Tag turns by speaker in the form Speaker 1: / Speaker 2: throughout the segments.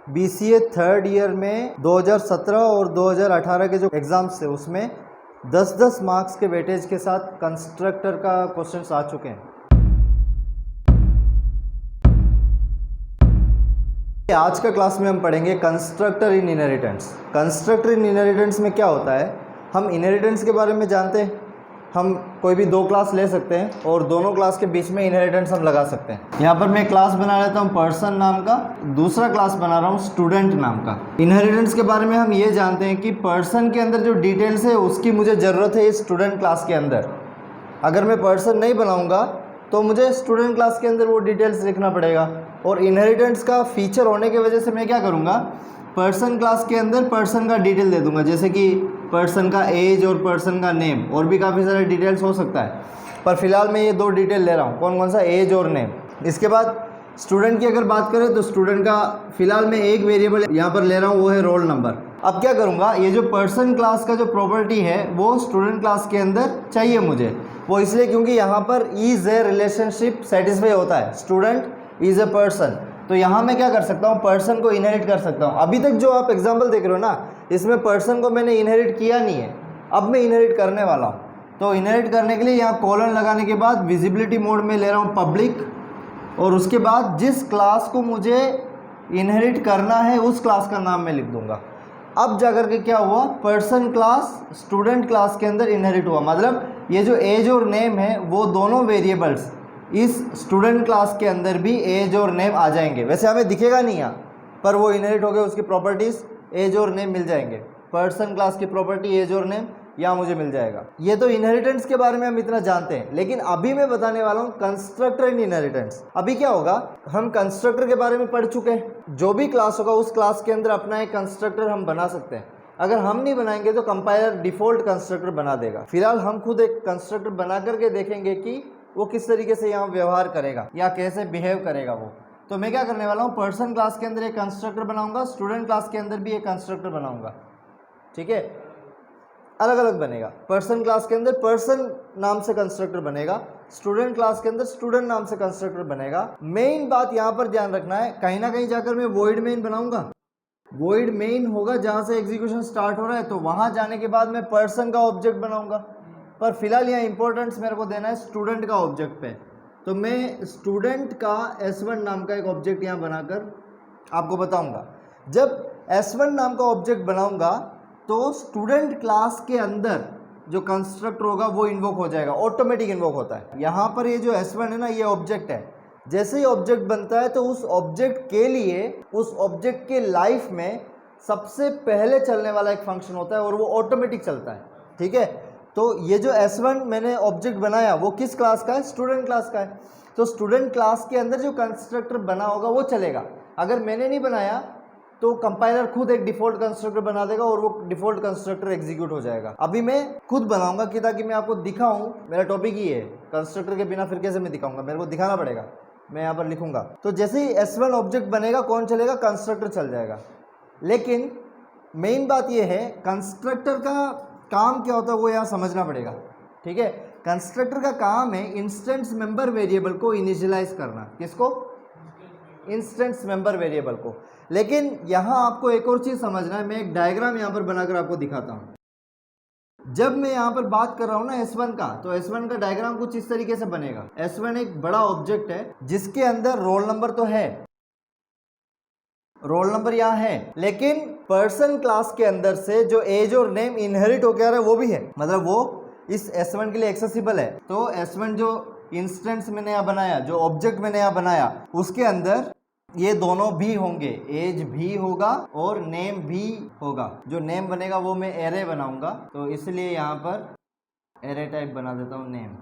Speaker 1: BCA third year में 2017 और 2018 के जो एग्ज़ाम्स थे उसमें 10-10 मार्क्स के वेटेज के साथ कंस्ट्रक्टर का क्वेश्चंस आ चुके हैं। आज का क्लास में हम पढ़ेंगे कंस्ट्रक्टर इन इनहेरिटेंस। कंस्ट्रक्टर इन इनहेरिटेंस में क्या होता है, हम इनहेरिटेंस के बारे में जानते हैं। हम कोई भी दो क्लास ले सकते हैं और दोनों क्लास के बीच में इनहेरिटेंस हम लगा सकते हैं। यहाँ पर मैं क्लास बना लेता हूँ पर्सन नाम का, दूसरा क्लास बना रहा हूँ स्टूडेंट नाम का। इनहेरिटेंस के बारे में हम ये जानते हैं कि पर्सन के अंदर जो डिटेल्स है उसकी मुझे ज़रूरत है इस स्टूडेंट क्लास के अंदर। अगर मैं पर्सन नहीं बनाऊँगा तो मुझे स्टूडेंट क्लास के अंदर वो डिटेल्स लिखना पड़ेगा। और इनहेरिटेंस का फीचर होने की वजह से मैं क्या करूँगा, पर्सन क्लास के अंदर पर्सन का डिटेल दे दूंगा, जैसे कि पर्सन का एज और पर्सन का नेम, और भी काफ़ी सारे डिटेल्स हो सकता है, पर फिलहाल मैं ये दो डिटेल ले रहा हूँ। कौन कौन सा, एज और नेम। इसके बाद स्टूडेंट की अगर बात करें तो स्टूडेंट का फिलहाल मैं एक वेरिएबल यहाँ पर ले रहा हूँ, वो है रोल नंबर। अब क्या करूँगा, ये जो पर्सन क्लास का जो प्रॉपर्टी है वो स्टूडेंट क्लास के अंदर चाहिए मुझे। वो इसलिए क्योंकि यहाँ पर इज ए रिलेशनशिप सेटिस्फाई होता है, स्टूडेंट इज ए पर्सन। तो यहाँ मैं क्या कर सकता हूँ, पर्सन को इनहेरिट कर सकता हूँ। अभी तक जो आप एग्जाम्पल देख रहे हो ना, इसमें पर्सन को मैंने इनहेरिट किया नहीं है, अब मैं इनहेरिट करने वाला हूँ। तो इनहेरिट करने के लिए यहाँ कॉलन लगाने के बाद विजिबिलिटी मोड में ले रहा हूँ पब्लिक, और उसके बाद जिस क्लास को मुझे इनहेरिट करना है उस क्लास का नाम मैं लिख दूंगा। अब जाकर के क्या हुआ, पर्सन क्लास स्टूडेंट क्लास के अंदर इनहेरिट हुआ। मतलब ये जो एज और नेम है वो दोनों वेरिएबल्स इस स्टूडेंट क्लास के अंदर भी एज और नेम आ जाएंगे। वैसे हमें दिखेगा नहीं यहाँ, पर वो इनहेरिट हो गए, उसकी प्रॉपर्टीज़ एज और नेम मिल जाएंगे। पर्सन क्लास की प्रॉपर्टी एज और नेम यहाँ मुझे मिल जाएगा। ये तो इनहेरिटेंस के बारे में हम इतना जानते हैं, लेकिन अभी मैं बताने वाला हूँ कंस्ट्रक्टर इन इनहेरिटेंस। अभी क्या होगा, हम कंस्ट्रक्टर के बारे में पढ़ चुके हैं। जो भी क्लास होगा उस क्लास के अंदर अपना एक कंस्ट्रक्टर हम बना सकते हैं। अगर हम नहीं बनाएंगे तो कंपाइलर डिफॉल्ट कंस्ट्रक्टर बना देगा। फिलहाल हम खुद एक कंस्ट्रक्टर बना करके देखेंगे कि वो किस तरीके से यहाँ व्यवहार करेगा या कैसे बिहेव करेगा वो। तो मैं क्या करने वाला हूँ, पर्सन क्लास के अंदर एक कंस्ट्रक्टर बनाऊंगा, स्टूडेंट क्लास के अंदर भी एक कंस्ट्रक्टर बनाऊंगा। ठीक है, अलग अलग बनेगा। पर्सन क्लास के अंदर पर्सन नाम से कंस्ट्रक्टर बनेगा, स्टूडेंट क्लास के अंदर स्टूडेंट नाम से कंस्ट्रक्टर बनेगा। मेन बात यहाँ पर ध्यान रखना है, कहीं ना कहीं जाकर मैं वॉइड मेन बनाऊंगा। वॉइड मेन होगा जहाँ से एग्जीक्यूशन स्टार्ट हो रहा है, तो वहाँ जाने के बाद मैं पर्सन का ऑब्जेक्ट बनाऊंगा। पर फिलहाल यहाँ इंपॉर्टेंस मेरे को देना है स्टूडेंट का ऑब्जेक्ट पे। तो मैं स्टूडेंट का S1 नाम का एक ऑब्जेक्ट यहाँ बनाकर आपको बताऊंगा। जब S1 नाम का ऑब्जेक्ट बनाऊंगा तो स्टूडेंट क्लास के अंदर जो कंस्ट्रक्टर होगा वो इन्वोक हो जाएगा, ऑटोमेटिक इन्वोक होता है। यहाँ पर ये जो S1 है ना, ये ऑब्जेक्ट है। जैसे ही ऑब्जेक्ट बनता है तो उस ऑब्जेक्ट के लिए, उस ऑब्जेक्ट के लाइफ में सबसे पहले चलने वाला एक फंक्शन होता है और वो ऑटोमेटिक चलता है। ठीक है, तो ये जो S1 मैंने ऑब्जेक्ट बनाया वो किस क्लास का है, स्टूडेंट क्लास का है। तो स्टूडेंट क्लास के अंदर जो कंस्ट्रक्टर बना होगा वो चलेगा। अगर मैंने नहीं बनाया तो कंपाइलर खुद एक डिफॉल्ट कंस्ट्रक्टर बना देगा और वो डिफॉल्ट कंस्ट्रक्टर एग्जीक्यूट हो जाएगा। अभी मैं खुद बनाऊंगा कि ताकि मैं आपको दिखाऊं, मेरा टॉपिक ही है कंस्ट्रक्टर के बिना फिर कैसे मैं दिखाऊंगा, मेरे को दिखाना पड़ेगा। मैं यहाँ पर लिखूंगा, तो जैसे ही S1 ऑब्जेक्ट बनेगा कौन चलेगा, कंस्ट्रक्टर चल जाएगा। लेकिन मेन बात ये है, कंस्ट्रक्टर का काम क्या होता है वो यहाँ समझना पड़ेगा। ठीक है, कंस्ट्रक्टर का काम है इंस्टेंस मेंबर वेरिएबल को इनिशियलाइज करना। किसको, इंस्टेंस मेंबर वेरिएबल को। लेकिन यहाँ आपको एक और चीज़ समझना है, मैं एक डायग्राम यहाँ पर बनाकर आपको दिखाता हूँ। जब मैं यहाँ पर बात कर रहा हूँ ना S1 का, तो S1 का डायग्राम कुछ इस तरीके से बनेगा। S1 एक बड़ा ऑब्जेक्ट है जिसके अंदर रोल नंबर तो है, रोल नंबर यहाँ है, लेकिन पर्सन क्लास के अंदर से जो एज और नेम इनहेरिट होकर आ रहा है वो भी है। मतलब वो इस S1 के लिए एक्सेसिबल है। तो S1 जो इंस्टेंस मैंने यहाँ बनाया, जो ऑब्जेक्ट मैंने यहाँ बनाया, उसके अंदर ये दोनों भी होंगे, एज भी होगा और नेम भी होगा। जो नेम बनेगा वो मैं एरे बनाऊंगा, तो इसलिए यहाँ पर एरे टाइप बना देता हूँ नेम।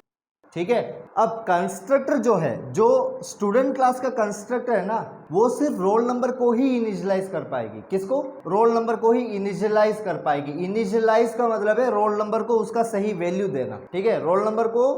Speaker 1: ठीक है, अब कंस्ट्रक्टर जो है, जो स्टूडेंट क्लास का कंस्ट्रक्टर है ना, वो सिर्फ रोल नंबर को ही इनिशियलाइज कर पाएगी। किसको, रोल नंबर को ही इनिशियलाइज कर पाएगी। इनिशियलाइज का मतलब है रोल नंबर को उसका सही वैल्यू देना। ठीक है, रोल नंबर को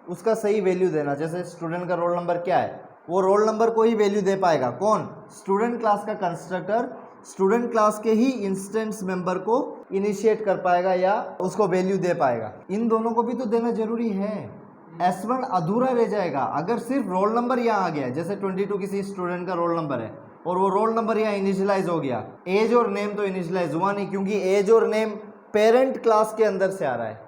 Speaker 1: उसका सही वैल्यू देना। जैसे स्टूडेंट का रोल नंबर क्या है, वो रोल नंबर को ही वैल्यू दे पाएगा। कौन, स्टूडेंट क्लास का कंस्ट्रक्टर स्टूडेंट क्लास के ही इंस्टेंस मेंबर को इनिशिएट कर पाएगा या उसको वैल्यू दे पाएगा। इन दोनों को भी तो देना जरूरी है। S1 अधूरा रह जाएगा अगर सिर्फ रोल नंबर यहाँ आ गया। जैसे 22 किसी स्टूडेंट का रोल नंबर है, और वो रोल नंबर यहाँ इनिशियलाइज हो गया। एज और नेम तो इनिशियलाइज हुआ नहीं, क्योंकि एज और नेम पेरेंट क्लास के अंदर से आ रहा है।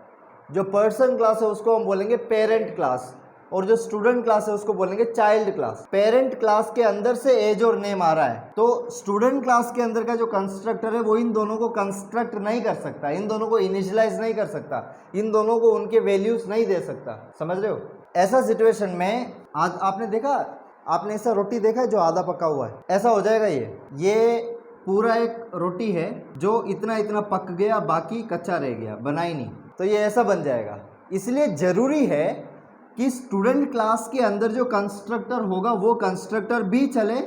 Speaker 1: जो पर्सन क्लास है उसको हम बोलेंगे पेरेंट क्लास, और जो स्टूडेंट क्लास है उसको बोलेंगे चाइल्ड क्लास। पेरेंट क्लास के अंदर से एज और नेम आ रहा है, तो स्टूडेंट क्लास के अंदर का जो कंस्ट्रक्टर है वो इन दोनों को कंस्ट्रक्ट नहीं कर सकता, इन दोनों को इनिशियलाइज नहीं कर सकता, इन दोनों को उनके वैल्यूज नहीं दे सकता। समझ रहे हो? ऐसा सिचुएशन में आज आपने देखा, आपने ऐसा रोटी देखा है जो आधा पका हुआ है, ऐसा हो जाएगा। ये पूरा एक रोटी है जो इतना इतना पक गया, बाकी कच्चा रह गया, बना ही नहीं, तो ये ऐसा बन जाएगा। इसलिए ज़रूरी है कि स्टूडेंट क्लास के अंदर जो कंस्ट्रक्टर होगा वो कंस्ट्रक्टर भी चले,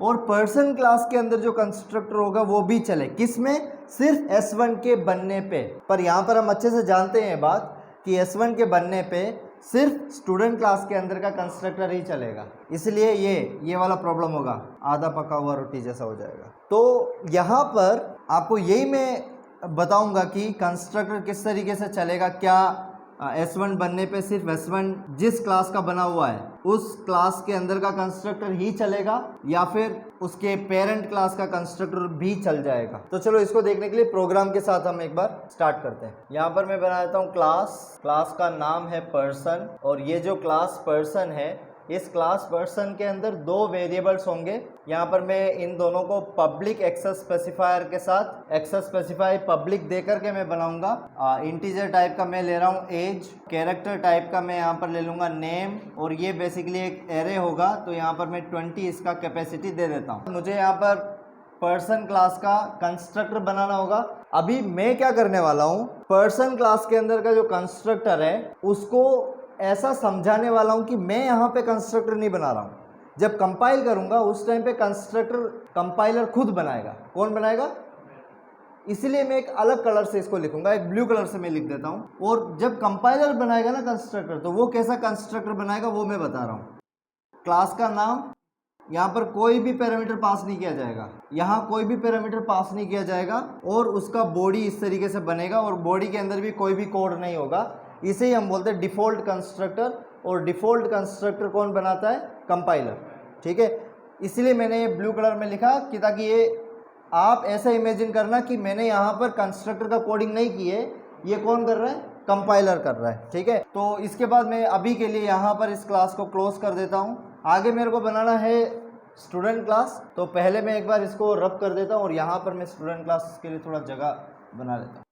Speaker 1: और पर्सन क्लास के अंदर जो कंस्ट्रक्टर होगा वो भी चले। किसमें? सिर्फ S1 के बनने पे। पर यहाँ पर हम अच्छे से जानते हैं बात कि S1 के बनने पे सिर्फ स्टूडेंट क्लास के अंदर का कंस्ट्रक्टर ही चलेगा, इसलिए ये वाला प्रॉब्लम होगा, आधा पका हुआ रोटी जैसा हो जाएगा। तो यहाँ पर आपको यही मैं बताऊंगा कि कंस्ट्रक्टर किस तरीके से चलेगा। क्या S1 बनने पे सिर्फ S1 जिस क्लास का बना हुआ है उस क्लास के अंदर का कंस्ट्रक्टर ही चलेगा, या फिर उसके पेरेंट क्लास का कंस्ट्रक्टर भी चल जाएगा। तो चलो इसको देखने के लिए प्रोग्राम के साथ हम एक बार स्टार्ट करते हैं। यहाँ पर मैं बना देता हूँ क्लास का नाम है पर्सन, और ये जो क्लास पर्सन है इस क्लास पर्सन के अंदर दो वेरिएबल्स होंगे। यहाँ पर मैं इन दोनों को पब्लिक एक्सेस स्पेसिफायर के साथ एक्सेस स्पेसिफाई पब्लिक दे करके मैं बनाऊंगा। इंटीजर टाइप का मैं ले रहा हूँ एज, कैरेक्टर टाइप का मैं यहाँ पर ले लूँगा नेम, और ये बेसिकली एक एरे होगा, तो यहाँ पर मैं 20 इसका कैपेसिटी दे देता हूँ। मुझे यहाँ पर पर्सन क्लास का कंस्ट्रक्टर बनाना होगा। अभी मैं क्या करने वाला हूँ, पर्सन क्लास के अंदर का जो कंस्ट्रक्टर है उसको ऐसा समझाने वाला हूं कि मैं यहाँ पे कंस्ट्रक्टर नहीं बना रहा हूं। जब कंपाइल करूंगा उस टाइम पे कंस्ट्रक्टर कंपाइलर खुद बनाएगा। कौन बनाएगा? इसलिए मैं एक अलग कलर से इसको लिखूंगा, एक ब्लू कलर से मैं लिख देता हूं। और जब कंपाइलर बनाएगा ना कंस्ट्रक्टर, तो वो कैसा कंस्ट्रक्टर बनाएगा वो मैं बता रहा हूँ। क्लास का नाम, यहाँ पर कोई भी पैरामीटर पास नहीं किया जाएगा, यहाँ कोई भी पैरामीटर पास नहीं किया जाएगा, और उसका बॉडी इस तरीके से बनेगा, और बॉडी के अंदर भी कोई भी कोड नहीं होगा। इसे ही हम बोलते हैं डिफ़ॉल्ट कंस्ट्रक्टर, और डिफ़ॉल्ट कंस्ट्रक्टर कौन बनाता है? कंपाइलर। ठीक है, इसलिए मैंने ये ब्लू कलर में लिखा कि ताकि ये आप ऐसा इमेजिन करना कि मैंने यहाँ पर कंस्ट्रक्टर का कोडिंग नहीं की है, ये कौन कर रहा है? कंपाइलर कर रहा है। ठीक है, तो इसके बाद मैं अभी के लिए यहाँ पर इस क्लास को क्लोज कर देता हूँ। आगे मेरे को बनाना है स्टूडेंट क्लास, तो पहले मैं एक बार इसको रब कर देता हूँ, और यहाँ पर मैं स्टूडेंट क्लास के लिए थोड़ा जगह बना लेता हूँ।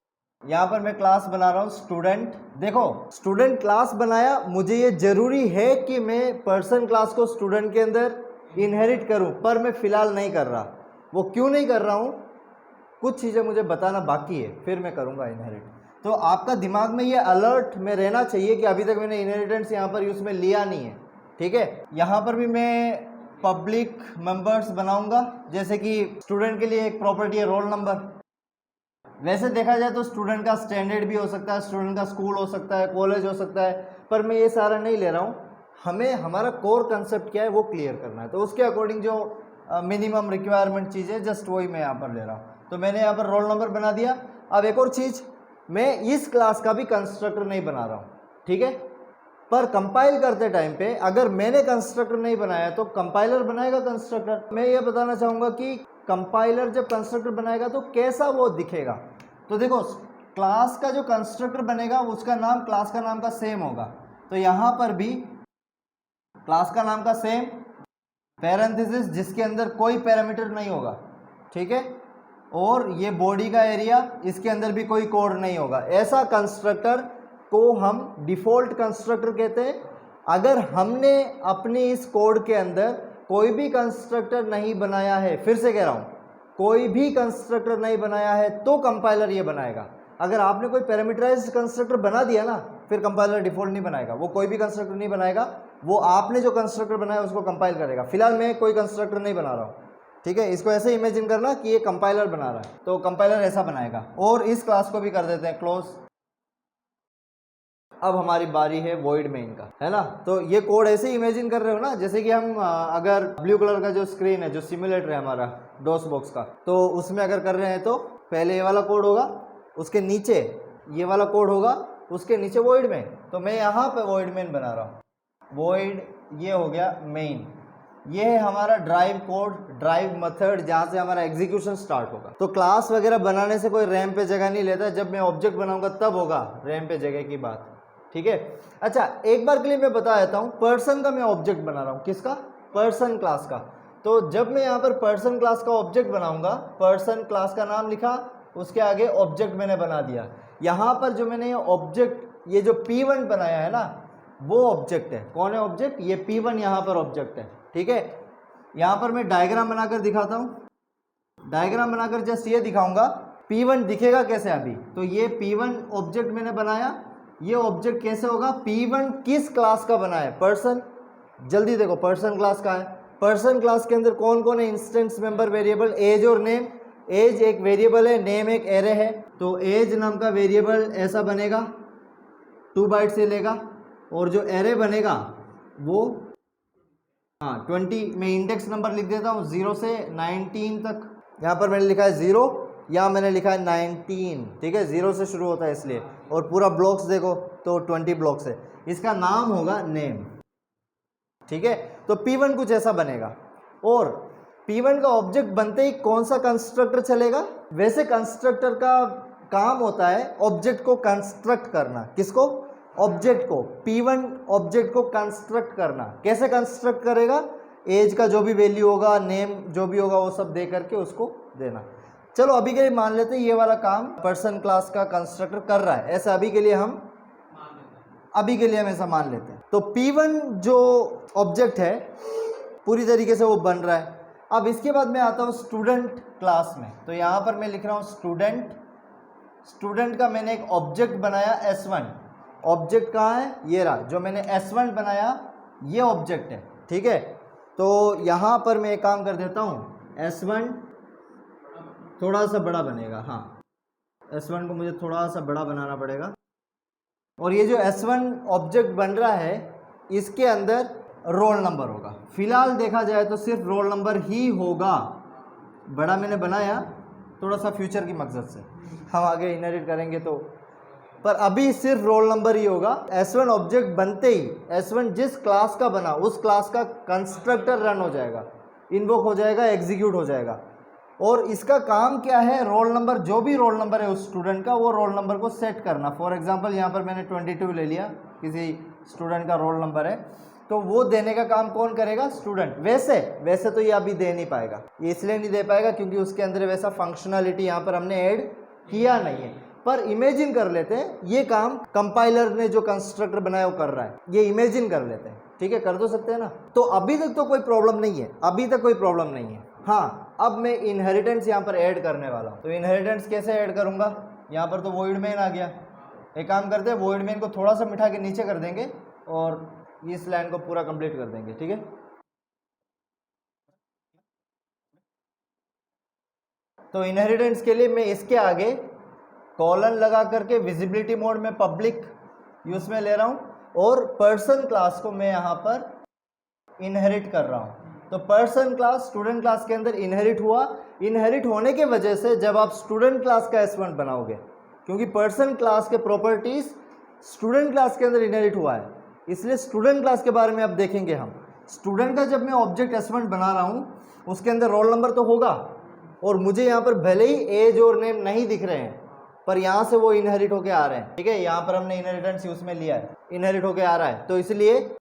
Speaker 1: यहाँ पर मैं क्लास बना रहा हूँ स्टूडेंट। देखो, स्टूडेंट क्लास बनाया, मुझे ये जरूरी है कि मैं पर्सन क्लास को स्टूडेंट के अंदर इनहेरिट करूँ, पर मैं फ़िलहाल नहीं कर रहा। वो क्यों नहीं कर रहा हूँ, कुछ चीज़ें मुझे बताना बाकी है, फिर मैं करूँगा इनहेरिट। तो आपका दिमाग में ये अलर्ट में रहना चाहिए कि अभी तक मैंने इनहेरिटेंस यहाँ पर यूज़ में लिया नहीं है। ठीक है, यहाँ पर भी मैं पब्लिक मेंबर्स बनाऊँगा, जैसे कि स्टूडेंट के लिए एक प्रॉपर्टी है रोल नंबर। वैसे देखा जाए तो स्टूडेंट का स्टैंडर्ड भी हो सकता है, स्टूडेंट का स्कूल हो सकता है, कॉलेज हो सकता है, पर मैं ये सारा नहीं ले रहा हूँ। हमें हमारा कोर कंसेप्ट क्या है वो क्लियर करना है, तो उसके अकॉर्डिंग जो मिनिमम रिक्वायरमेंट चीज़ है जस्ट वही मैं यहाँ पर ले रहा हूँ। तो मैंने यहाँ पर रोल नंबर बना दिया। अब एक और चीज़, मैं इस क्लास का भी कंस्ट्रक्टर नहीं बना रहा हूँ। ठीक है, पर कंपाइल करते टाइम पे अगर मैंने कंस्ट्रक्टर नहीं बनाया तो कंपाइलर बनाएगा कंस्ट्रक्टर। मैं ये बताना चाहूँगा कि कंपाइलर जब कंस्ट्रक्टर बनाएगा तो कैसा वो दिखेगा। तो देखो, क्लास का जो कंस्ट्रक्टर बनेगा उसका नाम क्लास का नाम का सेम होगा, तो यहाँ पर भी क्लास का नाम का सेम, पैरेंथेसिस जिसके अंदर कोई पैरामीटर नहीं होगा। ठीक है, और ये बॉडी का एरिया, इसके अंदर भी कोई कोड नहीं होगा। ऐसा कंस्ट्रक्टर को हम डिफ़ॉल्ट कंस्ट्रक्टर कहते हैं। अगर हमने अपनी इस कोड के अंदर कोई भी कंस्ट्रक्टर नहीं बनाया है, फिर से कह रहा हूँ, कोई भी कंस्ट्रक्टर नहीं बनाया है तो कंपाइलर ये बनाएगा। अगर आपने कोई पैरामीटराइज्ड कंस्ट्रक्टर बना दिया ना, फिर कंपाइलर डिफ़ॉल्ट नहीं बनाएगा, वो कोई भी कंस्ट्रक्टर नहीं बनाएगा, वो आपने जो कंस्ट्रक्टर बनाया उसको कंपाइल करेगा। फिलहाल मैं कोई कंस्ट्रक्टर नहीं बना रहा हूँ। ठीक है, इसको ऐसे इमेजिन करना कि ये कंपाइलर बना रहा है, तो कंपाइलर ऐसा बनाएगा। और इस क्लास को भी कर देते हैं क्लोज। अब हमारी बारी है वॉइड मेन का, है ना। तो ये कोड ऐसे ही इमेजिन कर रहे हो ना, जैसे कि हम अगर ब्लू कलर का जो स्क्रीन है, जो सिमुलेटर है हमारा डॉस बॉक्स का, तो उसमें अगर कर रहे हैं तो पहले ये वाला कोड होगा, उसके नीचे ये वाला कोड होगा, उसके नीचे वॉइड मेन। तो मैं यहाँ पे वॉइड मेन बना रहा हूँ। वॉइड ये हो गया मेन, ये है हमारा ड्राइव कोड, ड्राइव मेथड, जहाँ से हमारा एग्जीक्यूशन स्टार्ट होगा। तो क्लास वगैरह बनाने से कोई रैम पे जगह नहीं लेता, जब मैं ऑब्जेक्ट बनाऊंगा तब होगा रैम पे जगह की बात। ठीक है, अच्छा एक बार के लिए मैं बता देता हूँ, पर्सन का मैं ऑब्जेक्ट बना रहा हूँ, किसका? पर्सन क्लास का। तो जब मैं यहाँ पर पर्सन क्लास का ऑब्जेक्ट बनाऊंगा, पर्सन क्लास का नाम लिखा, उसके आगे ऑब्जेक्ट मैंने बना दिया। यहाँ पर जो मैंने ऑब्जेक्ट, ये जो P1 बनाया है ना, वो ऑब्जेक्ट है। कौन है ऑब्जेक्ट? ये P1 यहाँ पर ऑब्जेक्ट है। ठीक है, यहाँ पर मैं डायग्राम बनाकर दिखाता हूँ। डायग्राम बनाकर जस्ट ये दिखाऊंगा, P1 दिखेगा कैसे अभी। तो ये P1 ऑब्जेक्ट मैंने बनाया, ये ऑब्जेक्ट कैसे होगा? P1 किस क्लास का बना है? पर्सन। जल्दी देखो, पर्सन क्लास का है। पर्सन क्लास के अंदर कौन कौन है इंस्टेंस मेंबर वेरिएबल? एज और नेम। एज एक वेरिएबल है, नेम एक एरे है। तो एज नाम का वेरिएबल ऐसा बनेगा, 2 बाइट से लेगा, और जो एरे बनेगा वो 20, मैं इंडेक्स नंबर लिख देता हूँ 0 से 19 तक। यहाँ पर मैंने लिखा है 0, यहाँ मैंने लिखा है 19। ठीक है, 0 से शुरू होता है इसलिए, और पूरा ब्लॉक्स देखो तो 20 ब्लॉक्स है। इसका नाम होगा नेम। ठीक है, तो P1 कुछ ऐसा बनेगा। और P1 का ऑब्जेक्ट बनते ही कौन सा कंस्ट्रक्टर चलेगा? वैसे कंस्ट्रक्टर का काम होता है ऑब्जेक्ट को कंस्ट्रक्ट करना। किसको? ऑब्जेक्ट को। P1 ऑब्जेक्ट को कंस्ट्रक्ट करना। कैसे कंस्ट्रक्ट करेगा? एज का जो भी वैल्यू होगा, नेम जो भी होगा, वो सब दे करके उसको देना। चलो अभी के लिए मान लेते हैं ये वाला काम पर्सन क्लास का कंस्ट्रक्टर कर रहा है, ऐसा अभी के लिए हम ऐसा मान लेते हैं। तो P1 जो ऑब्जेक्ट है पूरी तरीके से वो बन रहा है। अब इसके बाद मैं आता हूँ स्टूडेंट क्लास में। तो यहाँ पर मैं लिख रहा हूँ स्टूडेंट। स्टूडेंट का मैंने एक ऑब्जेक्ट बनाया S1। ऑब्जेक्ट कहाँ है? ये रहा, जो मैंने S1 बनाया ये ऑब्जेक्ट है। ठीक है, तो यहाँ पर मैं एक काम कर देता हूँ, S1 थोड़ा सा बड़ा बनेगा। हाँ, S1 को मुझे थोड़ा सा बड़ा बनाना पड़ेगा। और ये जो S1 ऑब्जेक्ट बन रहा है, इसके अंदर रोल नंबर होगा। फिलहाल देखा जाए तो सिर्फ रोल नंबर ही होगा। बड़ा मैंने बनाया थोड़ा सा फ्यूचर की मकसद से, हम आगे इनहेरिट करेंगे तो, पर अभी सिर्फ रोल नंबर ही होगा। S1 ऑब्जेक्ट बनते ही S1 जिस क्लास का बना उस क्लास का कंस्ट्रक्टर रन हो जाएगा, इन्वोक हो जाएगा, एग्जीक्यूट हो जाएगा। और इसका काम क्या है? रोल नंबर, जो भी रोल नंबर है उस स्टूडेंट का, वो रोल नंबर को सेट करना। फॉर एग्जांपल यहाँ पर मैंने 22 ले लिया, किसी स्टूडेंट का रोल नंबर है, तो वो देने का काम कौन करेगा? स्टूडेंट। वैसे तो ये अभी दे नहीं पाएगा, ये इसलिए नहीं दे पाएगा क्योंकि उसके अंदर वैसा फंक्शनलिटी यहाँ पर हमने ऐड किया नहीं है। पर इमेजिन कर लेते हैं ये काम कंपाइलर ने जो कंस्ट्रक्टर बनाया वो कर रहा है, ये इमेजिन कर लेते हैं। ठीक है, कर तो सकते हैं ना। तो अभी तक तो कोई प्रॉब्लम नहीं है, अभी तक कोई प्रॉब्लम नहीं है। हाँ, अब मैं इनहेरिटेंस यहाँ पर ऐड करने वाला हूँ। तो इनहेरिटेंस कैसे ऐड करूँगा? यहाँ पर तो वॉइड मेन आ गया। एक काम करते हैं, वॉइड मेन को थोड़ा सा मिटा के नीचे कर देंगे और इस लाइन को पूरा कंप्लीट कर देंगे। ठीक है, तो इनहेरिटेंस के लिए मैं इसके आगे कॉलन लगा करके विजिबिलिटी मोड में पब्लिक यूज में ले रहा हूँ, और पर्सन क्लास को मैं यहाँ पर इनहेरिट कर रहा हूँ। तो पर्सन क्लास स्टूडेंट क्लास के अंदर इनहेरिट हुआ। इनहेरिट होने के वजह से जब आप स्टूडेंट क्लास का S1 बनाओगे, क्योंकि पर्सन क्लास के प्रॉपर्टीज स्टूडेंट क्लास के अंदर इनहेरिट हुआ है, इसलिए स्टूडेंट क्लास के बारे में अब देखेंगे हम। स्टूडेंट का जब मैं ऑब्जेक्ट S1 बना रहा हूँ, उसके अंदर रोल नंबर तो होगा, और मुझे यहाँ पर भले ही एज और नेम नहीं दिख रहे हैं, पर यहाँ से वो इनहेरिट होके आ रहे हैं। ठीक है, यहाँ पर हमने इनहेरिटेंस यूज में लिया है, इनहेरिट होके आ रहा है, तो इसलिए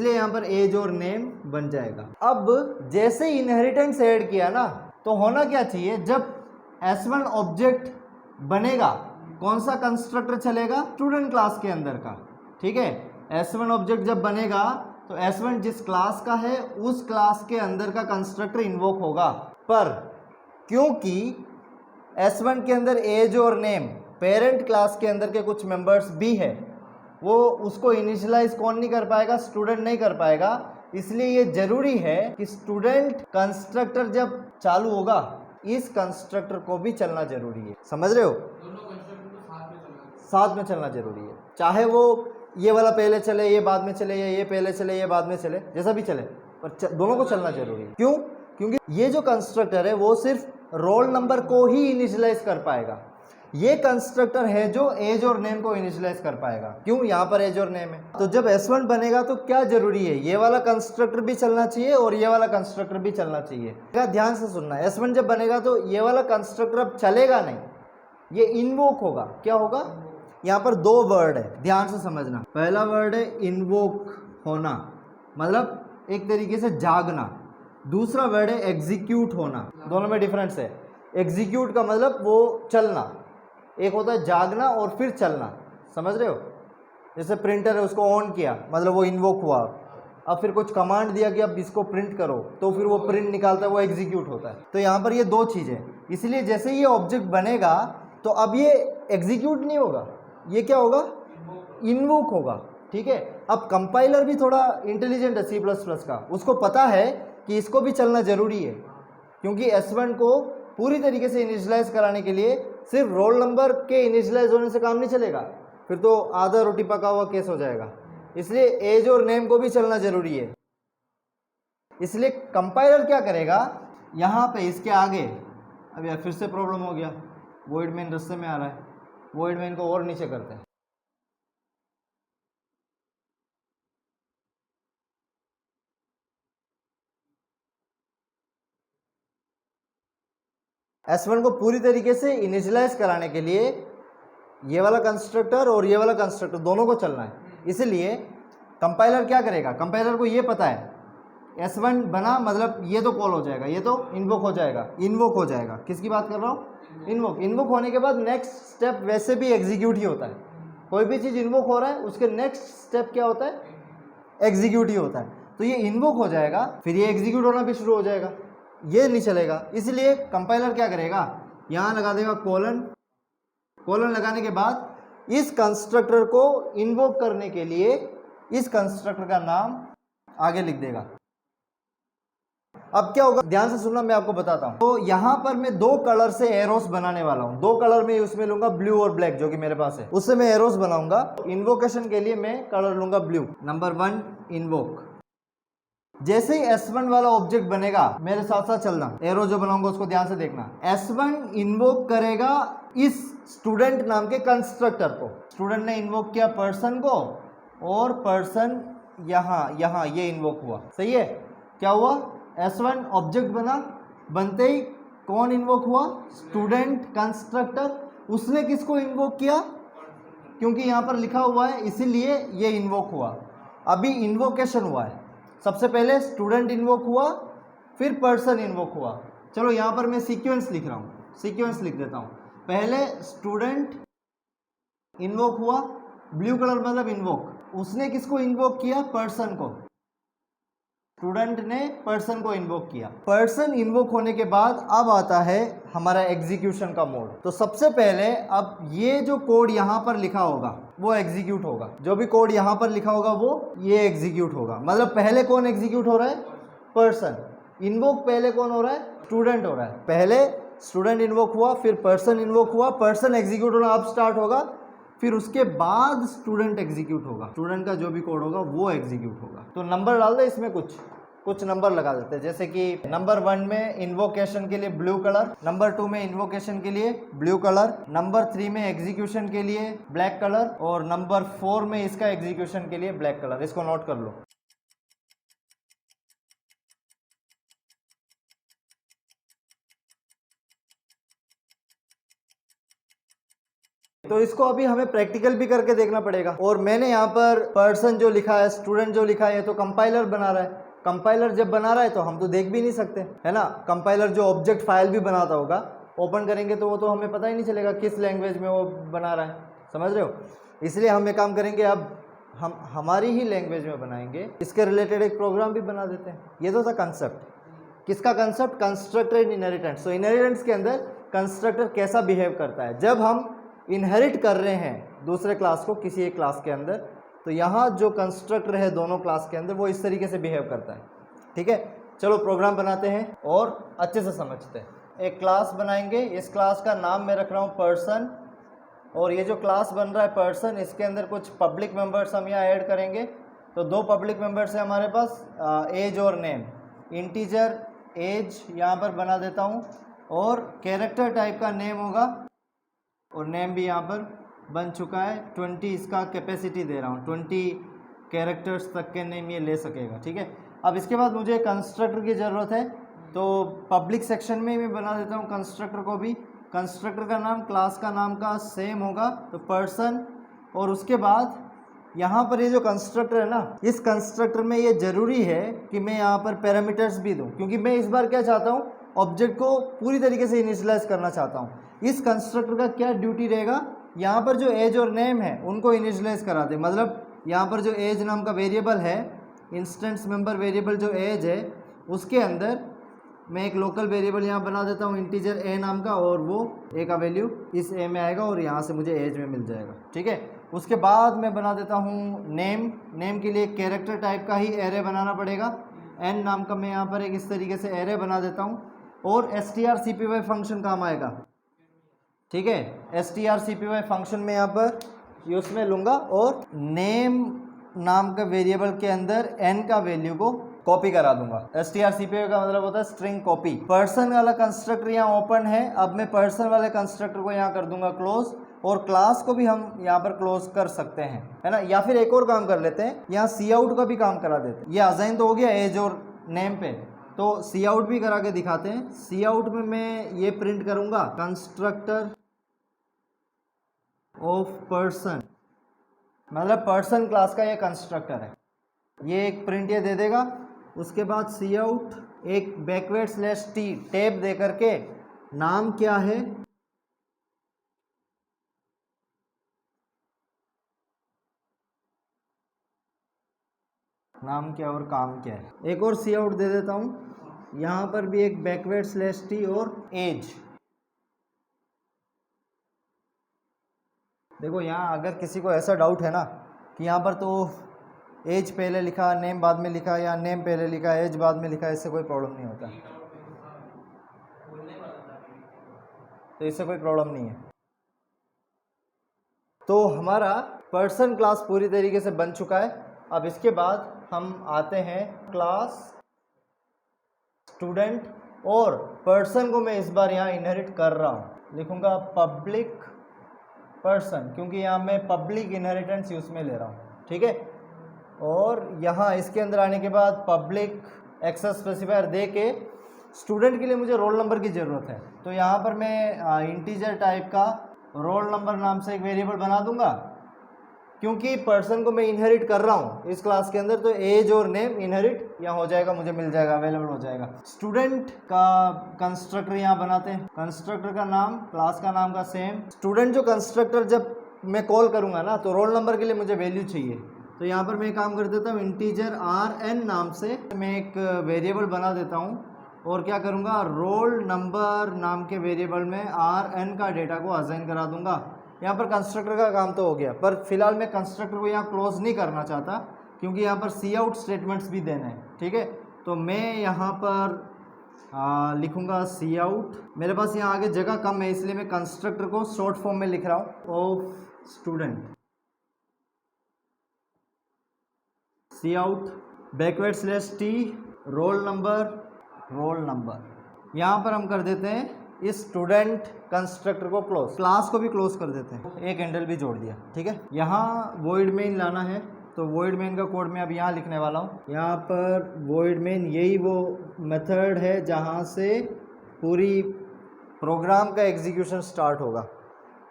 Speaker 1: यहाँ पर एज और नेम बन जाएगा। अब जैसे इनहेरिटेंस ऐड किया ना, तो होना क्या चाहिए? जब S1 ऑब्जेक्ट बनेगा, कौन सा कंस्ट्रक्टर चलेगा? स्टूडेंट क्लास के अंदर का। ठीक है, S1 ऑब्जेक्ट जब बनेगा तो S1 जिस क्लास का है उस क्लास के अंदर का कंस्ट्रक्टर इन्वोक होगा। पर क्योंकि S1 के अंदर एज और नेम पेरेंट क्लास के अंदर के कुछ मेंबर्स भी है, वो उसको इनिशियलाइज कौन नहीं कर पाएगा? स्टूडेंट नहीं कर पाएगा। इसलिए ये जरूरी है कि स्टूडेंट कंस्ट्रक्टर जब चालू होगा, इस कंस्ट्रक्टर को भी चलना जरूरी है। समझ रहे हो? साथ में चलना जरूरी है, चाहे वो ये वाला पहले चले, ये बाद में चले, या ये पहले चले, ये बाद में चले, जैसा भी चले, पर दोनों को चलना जरूरी है। क्यों? क्योंकि ये जो कंस्ट्रक्टर है वो सिर्फ रोल नंबर को ही इनिशियलाइज कर पाएगा। ये कंस्ट्रक्टर है जो एज और नेम को इनिशियलाइज कर पाएगा। क्यों? यहाँ पर एज और नेम है। तो जब S1 बनेगा तो क्या जरूरी है, ये वाला कंस्ट्रक्टर भी चलना चाहिए और ये वाला कंस्ट्रक्टर भी चलना चाहिए। क्या ध्यान से सुनना, S1 जब बनेगा तो ये वाला कंस्ट्रक्टर अब चलेगा नहीं, ये इन्वोक होगा। क्या होगा? यहाँ पर दो वर्ड है, ध्यान से समझना। पहला वर्ड है इन्वोक होना, मतलब एक तरीके से जागना। दूसरा वर्ड है एग्जीक्यूट होना। दोनों में डिफरेंस है। एग्जीक्यूट का मतलब वो चलना, एक होता है जागना और फिर चलना, समझ रहे हो? जैसे प्रिंटर है, उसको ऑन किया मतलब वो इन्वोक हुआ। अब फिर कुछ कमांड दिया कि अब इसको प्रिंट करो, तो फिर वो प्रिंट निकालता है, वो एग्जीक्यूट होता है। तो यहाँ पर ये दो चीज़ें, इसलिए जैसे ये ऑब्जेक्ट बनेगा तो अब ये एग्जीक्यूट नहीं होगा, ये क्या होगा? इन्वोक होगा। ठीक है। अब कंपाइलर भी थोड़ा इंटेलिजेंट है C++ का, उसको पता है कि इसको भी चलना जरूरी है, क्योंकि S1 को पूरी तरीके से इनिशियलाइज कराने के लिए सिर्फ रोल नंबर के इनिशियलाइज होने से काम नहीं चलेगा, फिर तो आधा रोटी पका हुआ केस हो जाएगा। इसलिए एज और नेम को भी चलना जरूरी है। इसलिए कंपाइलर क्या करेगा, यहाँ पे इसके आगे, अब यार फिर से प्रॉब्लम हो गया, वॉइड मेन रास्ते में आ रहा है, वॉइड मेन को और नीचे करते हैं। S1 को पूरी तरीके से इनिशियलाइज कराने के लिए ये वाला कंस्ट्रक्टर और ये वाला कंस्ट्रक्टर दोनों को चलना है। इसलिए कंपाइलर क्या करेगा, कंपाइलर को ये पता है S1 बना मतलब ये तो कॉल हो जाएगा, ये तो इन्वोक हो जाएगा, इन्वोक हो जाएगा। किसकी बात कर रहा हूँ? इन्वोक। इन्वोक होने के बाद नेक्स्ट स्टेप वैसे भी एग्जीक्यूट ही होता है। कोई भी चीज़ इन्वोक हो रहा है उसके नेक्स्ट स्टेप क्या होता है? एग्जीक्यूट ही होता है। तो ये इन्वोक हो जाएगा, फिर ये एग्जीक्यूट होना भी शुरू हो जाएगा, ये नहीं चलेगा। इसलिए कंपाइलर क्या करेगा, यहाँ लगा देगा कोलन। कोलन लगाने के बाद इस कंस्ट्रक्टर को इन्वोक करने के लिए इस कंस्ट्रक्टर का नाम आगे लिख देगा। अब क्या होगा, ध्यान से सुनना, मैं आपको बताता हूँ। तो यहाँ पर मैं दो कलर से एरोस बनाने वाला हूँ। दो कलर में उसमें लूंगा ब्लू और ब्लैक, जो कि मेरे पास है, उससे मैं एरोस बनाऊंगा। इन्वोकेशन के लिए मैं कलर लूंगा ब्लू। Number 1 invoke. जैसे ही S1 वाला ऑब्जेक्ट बनेगा, मेरे साथ साथ चलना, एरो जो बनाऊंगा उसको ध्यान से देखना। S1 इन्वोक करेगा इस स्टूडेंट नाम के कंस्ट्रक्टर को। स्टूडेंट ने इन्वोक किया पर्सन को, और पर्सन यहाँ ये इन्वोक हुआ। सही है? क्या हुआ? S1 ऑब्जेक्ट बना, बनते ही कौन इन्वोक हुआ? Student constructor. उसने किसको इन्वोक किया? क्योंकि यहाँ पर लिखा हुआ है इसीलिए ये इन्वोक हुआ। अभी इन्वोकेशन हुआ है, सबसे पहले स्टूडेंट इन्वोक हुआ, फिर पर्सन इन्वोक हुआ। चलो यहाँ पर मैं सीक्वेंस लिख रहा हूँ, सीक्वेंस लिख देता हूँ। पहले स्टूडेंट इन्वोक हुआ, ब्लू कलर मतलब इन्वोक। उसने किसको इन्वोक किया? पर्सन को। स्टूडेंट ने पर्सन को इन्वोक किया। पर्सन इन्वोक होने के बाद अब आता है हमारा एग्जीक्यूशन का मोड। तो सबसे पहले अब ये जो कोड यहाँ पर लिखा होगा वो एग्जीक्यूट होगा। जो भी कोड यहाँ पर लिखा होगा वो ये एग्जीक्यूट होगा। मतलब पहले कौन एग्जीक्यूट हो रहा है? पर्सन। इन्वोक पहले कौन हो रहा है? स्टूडेंट हो रहा है। पहले स्टूडेंट इन्वोक हुआ, फिर पर्सन इन्वोक हुआ, पर्सन एग्जीक्यूट होना अब स्टार्ट होगा, फिर उसके बाद स्टूडेंट एग्जीक्यूट होगा। स्टूडेंट का जो भी कोड होगा वो एग्जीक्यूट होगा। तो नंबर डाल दे, इसमें कुछ नंबर लगा देते हैं। जैसे कि नंबर 1 में इन्वोकेशन के लिए ब्लू कलर, नंबर 2 में इन्वोकेशन के लिए ब्लू कलर, नंबर 3 में एग्जीक्यूशन के लिए ब्लैक कलर, और नंबर 4 में इसका एग्जीक्यूशन के लिए ब्लैक कलर। इसको नोट कर लो। तो इसको अभी हमें प्रैक्टिकल भी करके देखना पड़ेगा। और मैंने यहाँ पर पर्सन जो लिखा है, स्टूडेंट जो लिखा है, तो कंपाइलर बना रहा है। कंपाइलर जब बना रहा है तो हम तो देख भी नहीं सकते, है ना। कंपाइलर जो ऑब्जेक्ट फाइल भी बनाता होगा, ओपन करेंगे तो वो तो हमें पता ही नहीं चलेगा किस लैंग्वेज में वो बना रहा है, समझ रहे हो। इसलिए हम ये काम करेंगे, अब हम हमारी ही लैंग्वेज में बनाएंगे। इसके रिलेटेड एक प्रोग्राम भी बना देते हैं। ये तो था कंसेप्ट। किसका कंसेप्ट? कंस्ट्रक्टर इन इनहेरिटेंस। तो इनहेरिटेंस के अंदर कंस्ट्रक्टर कैसा बिहेव करता है जब हम इनहेरिट कर रहे हैं दूसरे क्लास को किसी एक क्लास के अंदर। तो यहाँ जो कंस्ट्रक्टर है दोनों क्लास के अंदर वो इस तरीके से बिहेव करता है। ठीक है, चलो प्रोग्राम बनाते हैं और अच्छे से समझते हैं। एक क्लास बनाएंगे, इस क्लास का नाम मैं रख रहा हूँ पर्सन, और ये जो क्लास बन रहा है पर्सन, इसके अंदर कुछ पब्लिक मेंबर्स हम यहाँ ऐड करेंगे। तो दो पब्लिक मेंबर्स है हमारे पास, एज और नेम। इंटीजर एज यहाँ पर बना देता हूँ, और कैरेक्टर टाइप का नेम होगा और नेम भी यहाँ पर बन चुका है। 20 इसका कैपेसिटी दे रहा हूँ, 20 कैरेक्टर्स तक के नेम ये ले सकेगा, ठीक है। अब इसके बाद मुझे कंस्ट्रक्टर की ज़रूरत है, तो पब्लिक सेक्शन में मैं बना देता हूँ कंस्ट्रक्टर को भी। कंस्ट्रक्टर का नाम क्लास का नाम का सेम होगा, तो पर्सन, और उसके बाद यहाँ पर ये जो कंस्ट्रक्टर है ना, इस कंस्ट्रक्टर में ये ज़रूरी है कि मैं यहाँ पर पैरामीटर्स भी दूँ, क्योंकि मैं इस बार क्या चाहता हूँ, ऑब्जेक्ट को पूरी तरीके से इनिशियलाइज करना चाहता हूँ। इस कंस्ट्रक्टर का क्या ड्यूटी रहेगा, यहाँ पर जो एज और नेम है उनको इनिशियलाइज करा दे। मतलब यहाँ पर जो एज नाम का वेरिएबल है, इंस्टेंस मेंबर वेरिएबल जो एज है, उसके अंदर मैं एक लोकल वेरिएबल यहाँ बना देता हूँ इंटीजर ए नाम का, और वो ए का वैल्यू इस ए में आएगा और यहाँ से मुझे एज में मिल जाएगा, ठीक है। उसके बाद मैं बना देता हूँ नेम। नेम के लिए कैरेक्टर टाइप का ही एरे बनाना पड़ेगा। एन नाम का मैं यहाँ पर एक इस तरीके से एरे बना देता हूँ, और strcpy फंक्शन काम आएगा, ठीक है। strcpy फंक्शन में यहाँ पर यूज में लूँगा और नेम नाम का वेरिएबल के अंदर n का वैल्यू को कॉपी करा दूंगा। strcpy का मतलब होता है स्ट्रिंग कॉपी। पर्सन वाला कंस्ट्रक्टर यहाँ ओपन है, अब मैं पर्सन वाले कंस्ट्रक्टर को यहाँ कर दूंगा क्लोज, और क्लास को भी हम यहाँ पर क्लोज कर सकते हैं, है ना। या फिर एक और काम कर लेते हैं, यहाँ सी आउट का भी काम करा देते हैं। ये असाइन तो हो गया एज और नेम पे, तो सी आउट भी करा के दिखाते हैं। सी आउट में मैं ये प्रिंट करूंगा कंस्ट्रक्टर ऑफ पर्सन, मतलब पर्सन क्लास का ये कंस्ट्रक्टर है, ये एक प्रिंट ये दे देगा। उसके बाद सी आउट एक बैकवर्ड स्लैश टी टैब दे करके नाम क्या है, नाम क्या और काम क्या है। एक और सी आउट दे देता हूँ, यहाँ पर भी एक बैकवर्ड स्लैश टी और एज। देखो यहाँ अगर किसी को ऐसा डाउट है ना कि यहाँ पर तो एज पहले लिखा नेम बाद में लिखा, या नेम पहले लिखा एज बाद में लिखा, इससे कोई प्रॉब्लम नहीं होता, तो इससे कोई प्रॉब्लम नहीं है। तो हमारा पर्सन क्लास पूरी तरीके से बन चुका है। अब इसके बाद हम आते हैं क्लास स्टूडेंट, और पर्सन को मैं इस बार यहाँ इनहेरिट कर रहा हूँ, लिखूँगा पब्लिक पर्सन, क्योंकि यहाँ मैं पब्लिक इनहेरिटेंस यूज में ले रहा हूँ, ठीक है। और यहाँ इसके अंदर आने के बाद पब्लिक एक्सेस स्पेसिफायर दे के स्टूडेंट के लिए मुझे रोल नंबर की ज़रूरत है, तो यहाँ पर मैं इंटीजर टाइप का रोल नंबर नाम से एक वेरिएबल बना दूंगा, क्योंकि पर्सन को मैं इनहेरिट कर रहा हूँ इस क्लास के अंदर, तो एज और नेम इनहेरिट यहाँ हो जाएगा, मुझे मिल जाएगा, अवेलेबल हो जाएगा। स्टूडेंट का कंस्ट्रक्टर यहाँ बनाते हैं, कंस्ट्रक्टर का नाम क्लास का नाम का सेम। स्टूडेंट जो कंस्ट्रक्टर जब मैं कॉल करूँगा ना, तो रोल नंबर के लिए मुझे वैल्यू चाहिए, तो यहाँ पर मैं काम कर देता हूँ इंटीजर rn नाम से मैं एक वेरिएबल बना देता हूँ, और क्या करूँगा, रोल नंबर नाम के वेरिएबल में rn का डेटा को असाइन करा दूंगा। यहाँ पर कंस्ट्रक्टर का काम तो हो गया, पर फिलहाल मैं कंस्ट्रक्टर को यहाँ क्लोज नहीं करना चाहता, क्योंकि यहाँ पर सी आउट स्टेटमेंट्स भी देने हैं, ठीक है। तो मैं यहाँ पर लिखूँगा सी आउट। मेरे पास यहाँ आगे जगह कम है, इसलिए मैं कंस्ट्रक्टर को शॉर्ट फॉर्म में लिख रहा हूँ, of student. Cout backward slash T roll number. यहाँ पर हम कर देते हैं इस स्टूडेंट कंस्ट्रक्टर को क्लोज, क्लास को भी क्लोज कर देते हैं, एक हैंडल भी जोड़ दिया, ठीक है। यहाँ वॉइड मेन लाना है, तो वॉइड मेन का कोड मैं अब यहाँ लिखने वाला हूँ। यहाँ पर वॉइड मेन यही वो मेथड है जहाँ से पूरी प्रोग्राम का एग्जीक्यूशन स्टार्ट होगा।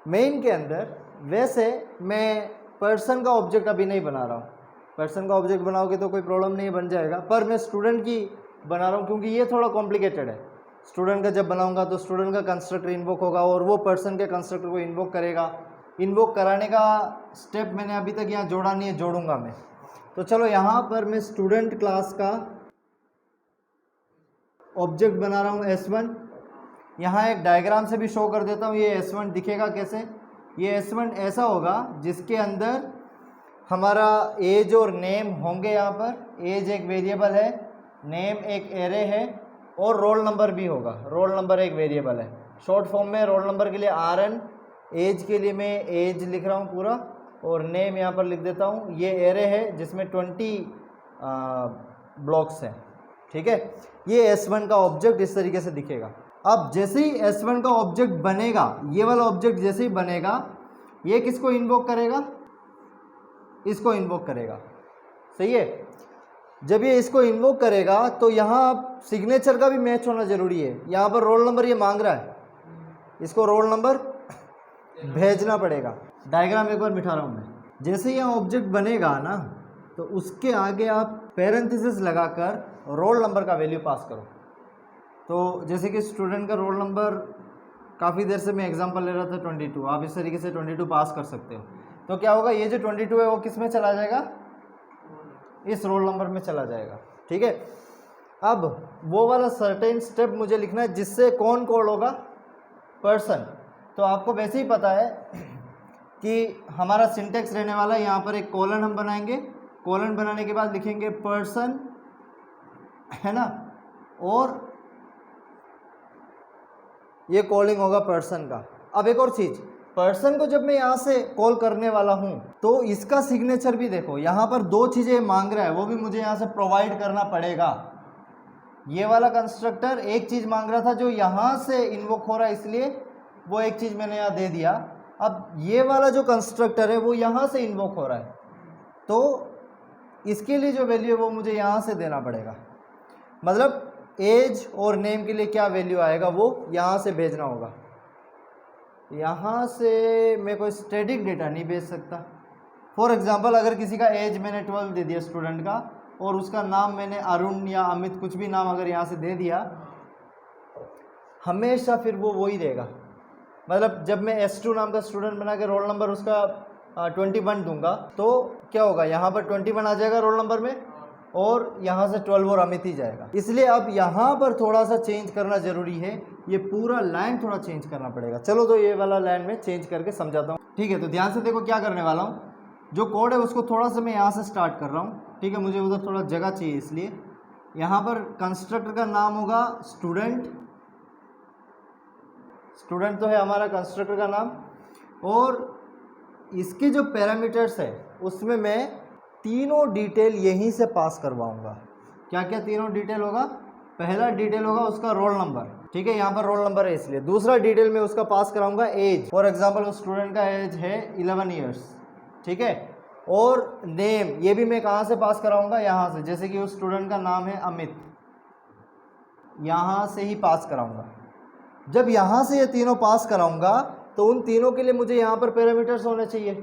Speaker 1: मेन के अंदर वैसे मैं पर्सन का ऑब्जेक्ट अभी नहीं बना रहा हूँ, पर्सन का ऑब्जेक्ट बनाओगे तो कोई प्रॉब्लम नहीं बन जाएगा, पर मैं स्टूडेंट की बना रहा हूँ क्योंकि ये थोड़ा कॉम्प्लिकेटेड है। स्टूडेंट का जब बनाऊंगा तो स्टूडेंट का कंस्ट्रक्टर इन्वोक होगा और वो पर्सन के कंस्ट्रक्टर को इन्वोक करेगा। इन्वोक कराने का स्टेप मैंने अभी तक यहाँ जोड़ा नहीं है, जोड़ूंगा मैं। तो चलो यहाँ पर मैं स्टूडेंट क्लास का ऑब्जेक्ट बना रहा हूँ S1। यहाँ एक डायग्राम से भी शो कर देता हूँ, ये S1 दिखेगा कैसे। ये S1 ऐसा होगा जिसके अंदर हमारा एज और नेम होंगे। यहाँ पर एज एक वेरिएबल है, नेम एक एरे है और रोल नंबर भी होगा। रोल नंबर एक वेरिएबल है। शॉर्ट फॉर्म में रोल नंबर के लिए RN, एज के लिए मैं एज लिख रहा हूँ पूरा और नेम यहाँ पर लिख देता हूँ। ये एरे है जिसमें 20 ब्लॉक्स हैं, ठीक है। ये S1 का ऑब्जेक्ट इस तरीके से दिखेगा। अब जैसे ही S1 का ऑब्जेक्ट बनेगा, ये वाला ऑब्जेक्ट जैसे ही बनेगा, ये किसको इन्वोक करेगा? इसको इन्वोक करेगा। सही है। जब ये इसको इन्वोक करेगा तो यहाँ सिग्नेचर का भी मैच होना जरूरी है। यहाँ पर रोल नंबर ये मांग रहा है, इसको रोल नंबर भेजना पड़ेगा। डायग्राम एक बार मिटा रहा हूँ मैं। जैसे यहाँ ऑब्जेक्ट बनेगा ना, तो उसके आगे आप पैरेंथेसिस लगाकर रोल नंबर का वैल्यू पास करो। तो जैसे कि स्टूडेंट का रोल नंबर, काफ़ी देर से मैं एग्जांपल ले रहा था 22, आप इस तरीके से 22 पास कर सकते हो। तो क्या होगा, ये जो 22 है वो किस में चला जाएगा? इस रोल नंबर में चला जाएगा। ठीक है। अब वो वाला सर्टेन स्टेप मुझे लिखना है जिससे कौन कोड होगा? पर्सन। तो आपको वैसे ही पता है कि हमारा सिंटेक्स रहने वाला है, यहाँ पर एक कॉलन हम बनाएंगे, कॉलन बनाने के बाद लिखेंगे पर्सन, है ना, और ये कॉलिंग होगा पर्सन का। अब एक और चीज़, पर्सन को जब मैं यहाँ से कॉल करने वाला हूँ तो इसका सिग्नेचर भी देखो, यहाँ पर दो चीज़ें मांग रहा है, वो भी मुझे यहाँ से प्रोवाइड करना पड़ेगा। ये वाला कंस्ट्रक्टर एक चीज़ मांग रहा था जो यहाँ से इन्वोक हो रहा है, इसलिए वो एक चीज़ मैंने यहाँ दे दिया। अब ये वाला जो कंस्ट्रक्टर है वो यहाँ से इन्वोक हो रहा है, तो इसके लिए जो वैल्यू है वो मुझे यहाँ से देना पड़ेगा। मतलब एज और नेम के लिए क्या वैल्यू आएगा वो यहाँ से भेजना होगा। यहाँ से मैं कोई स्टैटिक डेटा नहीं भेज सकता। फॉर एग्जांपल, अगर किसी का एज मैंने 12 दे दिया स्टूडेंट का, और उसका नाम मैंने अरुण या अमित कुछ भी नाम अगर यहाँ से दे दिया, हमेशा फिर वो वही देगा। मतलब जब मैं S2 नाम का स्टूडेंट बना के रोल नंबर उसका 21 दूंगा तो क्या होगा, यहाँ पर 21 आ जाएगा रोल नंबर में, और यहाँ से 12 और अमित ही जाएगा। इसलिए अब यहाँ पर थोड़ा सा चेंज करना ज़रूरी है, ये पूरा लाइन थोड़ा चेंज करना पड़ेगा। चलो तो ये वाला लाइन में चेंज करके समझाता हूँ। ठीक है, तो ध्यान से देखो क्या करने वाला हूँ। जो कोड है उसको थोड़ा सा मैं यहाँ से स्टार्ट कर रहा हूँ। ठीक है, मुझे उधर थोड़ा जगह चाहिए, इसलिए यहाँ पर कंस्ट्रक्टर का नाम होगा स्टूडेंट। स्टूडेंट तो है हमारा कंस्ट्रक्टर का नाम, और इसके जो पैरामीटर्स है उसमें मैं तीनों डिटेल यहीं से पास करवाऊंगा। क्या क्या तीनों डिटेल होगा? पहला डिटेल होगा उसका रोल नंबर। ठीक है, यहाँ पर रोल नंबर है इसलिए। दूसरा डिटेल में उसका पास कराऊंगा एज। फॉर एग्जांपल उस स्टूडेंट का एज है 11 ईयर्स। ठीक है, और नेम ये भी मैं कहाँ से पास कराऊंगा? यहाँ से। जैसे कि उस स्टूडेंट का नाम है अमित, यहाँ से ही पास कराऊंगा। जब यहाँ से ये तीनों पास कराऊंगा तो उन तीनों के लिए मुझे यहाँ पर पैरामीटर्स होने चाहिए।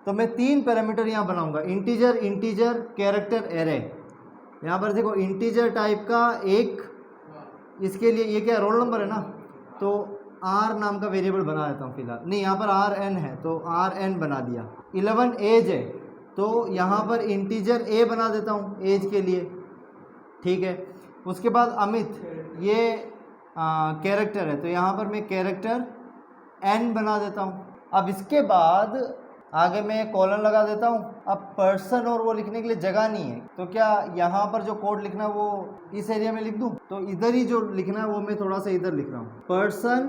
Speaker 1: तो मैं 3 पैरामीटर यहाँ बनाऊंगा, इंटीजर, इंटीजर, कैरेक्टर, एरे। यहाँ पर देखो इंटीजर टाइप का एक, इसके लिए ये क्या रोल नंबर है ना, तो आर नाम का वेरिएबल बना देता हूँ फिलहाल। नहीं, यहाँ पर आर एन है तो आर एन बना दिया। 11 एज है तो यहाँ पर इंटीजर ए बना देता हूँ एज के लिए। ठीक है, उसके बाद अमित ये कैरेक्टर है तो यहाँ पर मैं कैरेक्टर एन बना देता हूँ। अब इसके बाद आगे मैं कॉलन लगा देता हूँ। अब पर्सन और वो लिखने के लिए जगह नहीं है, तो क्या यहाँ पर जो कोड लिखना है वो इस एरिया में लिख दूँ? तो इधर ही जो लिखना है वो मैं थोड़ा सा इधर लिख रहा हूँ। पर्सन,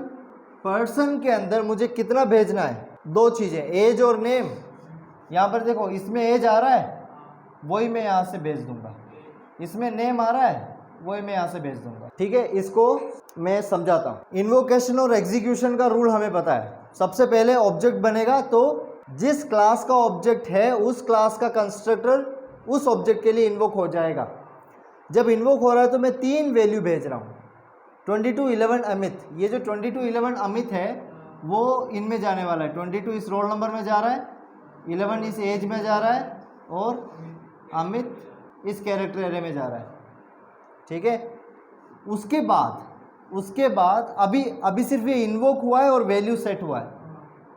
Speaker 1: पर्सन के अंदर मुझे कितना भेजना है? 2 चीज़ें, एज और नेम। यहाँ पर देखो इसमें एज आ रहा है, वही मैं यहाँ से भेज दूँगा। इसमें नेम आ रहा है, वही मैं यहाँ से भेज दूँगा। ठीक है, इसको मैं समझाता हूँ। इन्वोकेशन और एग्जीक्यूशन का रूल हमें पता है। सबसे पहले ऑब्जेक्ट बनेगा तो जिस क्लास का ऑब्जेक्ट है उस क्लास का कंस्ट्रक्टर उस ऑब्जेक्ट के लिए इन्वोक हो जाएगा। जब इन्वोक हो रहा है तो मैं 3 वैल्यू भेज रहा हूँ, 22, 11 अमित। ये जो 22, 11 अमित है वो इनमें जाने वाला है। 22 इस रोल नंबर में जा रहा है, 11 इस एज में जा रहा है, और अमित इस कैरेक्टर एरे में जा रहा है। ठीक है, उसके बाद अभी सिर्फ ये इन्वोक हुआ है और वैल्यू सेट हुआ है,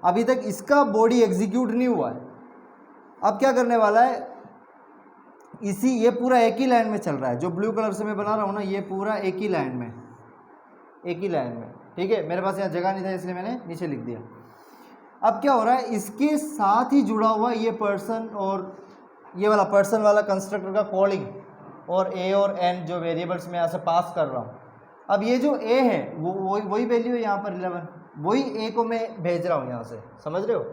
Speaker 1: अभी तक इसका बॉडी एग्जीक्यूट नहीं हुआ है। अब क्या करने वाला है, ये पूरा एक ही लाइन में चल रहा है। जो ब्लू कलर से मैं बना रहा हूँ ना, ये पूरा एक ही लाइन में। ठीक है, मेरे पास यहाँ जगह नहीं था इसलिए मैंने नीचे लिख दिया। अब क्या हो रहा है, इसके साथ ही जुड़ा हुआ ये पर्सन और ये वाला पर्सन वाला कंस्ट्रक्टर का कॉलिंग, और ए और एन जो वेरिएबल्स मैं यहाँ से पास कर रहा हूँ। अब ये जो ए है वो वही वैल्यू है यहाँ पर 11, वही ए को मैं भेज रहा हूँ यहाँ से। समझ रहे हो,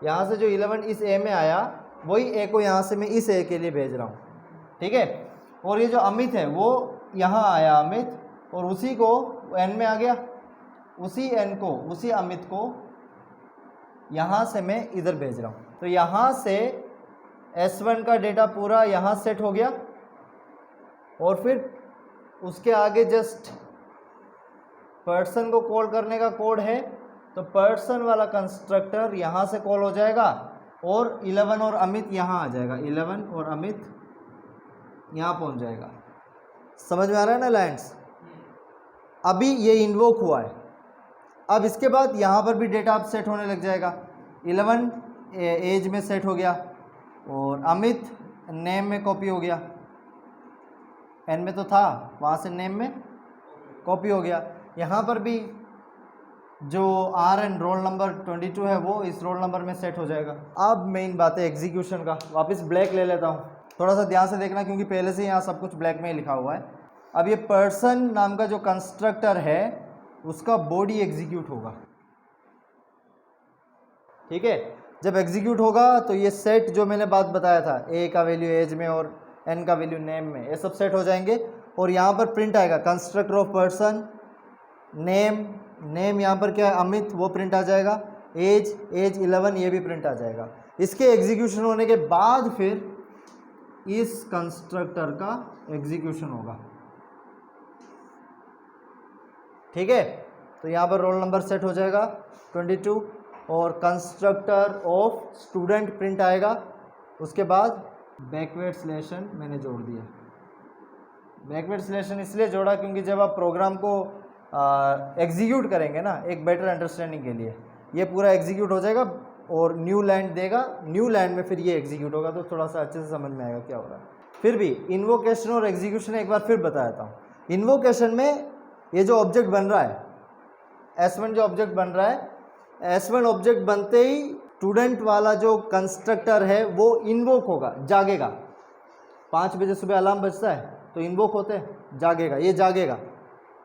Speaker 1: यहाँ से जो 11 इस ए में आया वही ए को यहाँ से मैं इस ए के लिए भेज रहा हूँ। ठीक है, और ये जो अमित है वो यहाँ आया अमित, और उसी को एन में आ गया। उसी n को, उसी अमित को यहाँ से मैं इधर भेज रहा हूँ। तो यहाँ से S1 का डेटा पूरा यहाँ सेट हो गया और फिर उसके आगे जस्ट पर्सन को कॉल करने का कोड है, तो पर्सन वाला कंस्ट्रक्टर यहाँ से कॉल हो जाएगा और 11 और अमित यहाँ आ जाएगा, 11 और अमित यहाँ पहुँच जाएगा। समझ में आ रहा है ना लाइन्स? अभी ये इन्वोक हुआ है, अब इसके बाद यहाँ पर भी डेटा अब सेट होने लग जाएगा। 11 एज में सेट हो गया और अमित नेम में कॉपी हो गया, एन में तो था, वहाँ से नेम में कॉपी हो गया। यहाँ पर भी जो RN रोल नंबर 22 है वो इस रोल नंबर में सेट हो जाएगा। अब मेन बात है एग्जीक्यूशन का। वापस ब्लैक ले लेता हूँ, थोड़ा सा ध्यान से देखना क्योंकि पहले से यहाँ सब कुछ ब्लैक में ही लिखा हुआ है। अब ये पर्सन नाम का जो कंस्ट्रक्टर है उसका बॉडी एग्जीक्यूट होगा, ठीक है। जब एग्जीक्यूट होगा तो ये सेट जो मैंने बात बताया था, A का वैल्यू एज में और N का वैल्यू नेम में, ये सब सेट हो जाएंगे और यहाँ पर प्रिंट आएगा कंस्ट्रक्टर ऑफ पर्सन, नेम यहाँ पर क्या है अमित, वो प्रिंट आ जाएगा, एज 11 ये भी प्रिंट आ जाएगा। इसके एग्जीक्यूशन होने के बाद फिर इस कंस्ट्रक्टर का एग्जीक्यूशन होगा, ठीक है। तो यहाँ पर रोल नंबर सेट हो जाएगा 22 और कंस्ट्रक्टर ऑफ स्टूडेंट प्रिंट आएगा। उसके बाद बैकवर्ड स्लैशन मैंने जोड़ दिया। बैकवर्ड स्लैशन इसलिए जोड़ा क्योंकि जब आप प्रोग्राम को एग्जीक्यूट करेंगे ना, एक बेटर अंडरस्टैंडिंग के लिए, ये पूरा एग्जीक्यूट हो जाएगा और न्यू लाइन देगा, न्यू लाइन में फिर ये एग्जीक्यूट होगा, तो थोड़ा सा अच्छे से समझ में आएगा क्या हो रहा है। फिर भी इन्वोकेशन और एग्जीक्यूशन एक बार फिर बता देता हूँ। इन्वोकेशन में ये जो ऑब्जेक्ट बन रहा है S1 जो ऑब्जेक्ट बन रहा है, S1 ऑब्जेक्ट बनते ही स्टूडेंट वाला जो कंस्ट्रक्टर है वो इन्वोक होगा, जागेगा। 5 बजे सुबह अलार्म बजता है तो इन्वोक होते हैं, जागेगा, ये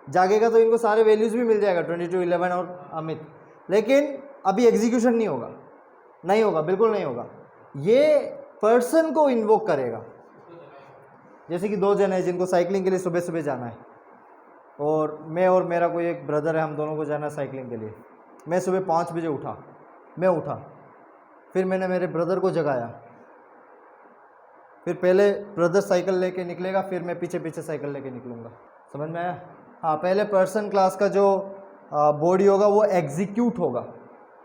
Speaker 1: जागेगा तो इनको सारे वैल्यूज़ भी मिल जाएगा 22, 11 और अमित। लेकिन अभी एग्जीक्यूशन नहीं होगा, बिल्कुल नहीं होगा। ये पर्सन को इन्वोक करेगा। जैसे कि 2 जन है जिनको साइकिलिंग के लिए सुबह सुबह जाना है और मैं और मेरा कोई एक ब्रदर है, हम दोनों को जाना है साइकिलिंग के लिए। मैं सुबह 5 बजे उठा, फिर मैंने मेरे ब्रदर को जगाया, फिर पहले ब्रदर साइकिल लेके निकलेगा, फिर मैं पीछे पीछे साइकिल लेके निकलूँगा। समझ में आया? हाँ, पहले पर्सन क्लास का जो बॉडी होगा वो एग्जीक्यूट होगा।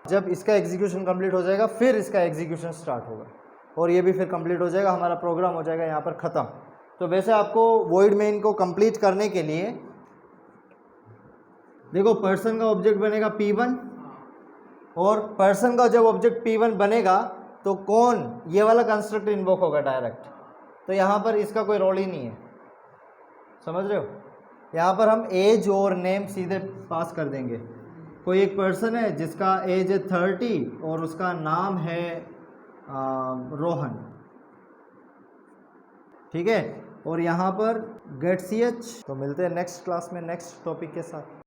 Speaker 1: जब इसका एग्जीक्यूशन कंप्लीट हो जाएगा फिर इसका एग्जीक्यूशन स्टार्ट होगा और ये भी फिर कंप्लीट हो जाएगा, हमारा प्रोग्राम हो जाएगा यहाँ पर ख़त्म। तो वैसे आपको वॉइड मेन को कंप्लीट करने के लिए देखो, पर्सन का ऑब्जेक्ट बनेगा P1 और पर्सन का जब ऑब्जेक्ट P1 बनेगा तो कौन, ये वाला कंस्ट्रक्टर इन्वोक होगा डायरेक्ट। तो यहाँ पर इसका कोई रोल ही नहीं है, समझ रहे हो। यहाँ पर हम एज और नेम सीधे पास कर देंगे। कोई एक पर्सन है जिसका एज है 30 और उसका नाम है रोहन, ठीक है। और यहाँ पर गेट CH। तो मिलते हैं नेक्स्ट क्लास में नेक्स्ट टॉपिक के साथ।